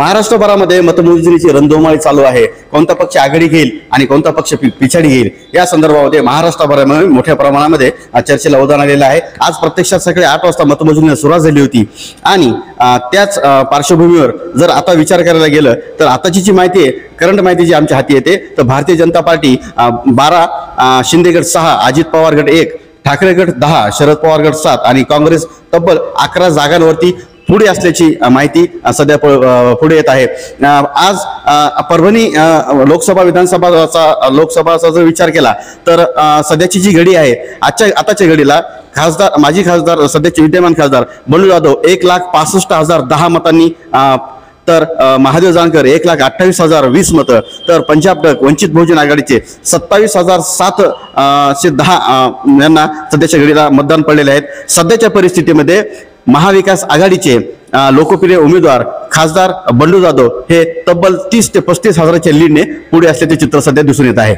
महाराष्ट्रभरामध्ये मतमोजणीची रणधुमाळी चालू आहे। कोणता पक्ष आघाडी घेईल आणि कोणता पक्ष पिछाडी घेईल या संदर्भामध्ये महाराष्ट्रभरामध्ये मोठ्या प्रमाणामध्ये चर्चेला उधाण आलेलं आहे। आज प्रत्यक्षात सकाळी 8 वाजता मतमोजणी सुरुवात झाली होती आणि त्याच पार्श्वभूमीवर जर आता विचार करायला गेलं तर आताची जी माहिती आहे, करंट माहिती जी आमच्या हाती येते, तर भारतीय जनता पार्टी 12, शिंदे गट 6, अजित पवार गट 1, ठाकरे गट 10, शरद पवार गट 7 आणि काँग्रेस तब्बल 11 जागांवरती पुढे असल्याची माहिती सध्या पुढे येत आहे। आज परभणी लोकसभा लोकसभाचा जर विचार केला तर सध्याची जी घडी आहे, आताच्या घडीला खासदार माजी खासदार सध्याचे विद्यमान खासदार बंडू जाधव 1,65,010 मतांनी, तर महादेव जानकर 1,28,020 मतं, तर पंजाब तक वंचित बहुजन आघाडीचे 27,710 यांना सध्याच्या घडीला मतदान पडलेले आहेत। सध्याच्या परिस्थितीमध्ये महाविकास आघाडीचे लोकप्रिय उमेदवार खासदार बंडू जाधव हे तब्बल 30 ते 35 हजाराच्या लीडने पुढे असल्याचे चित्र सध्या दिसून येत आहे।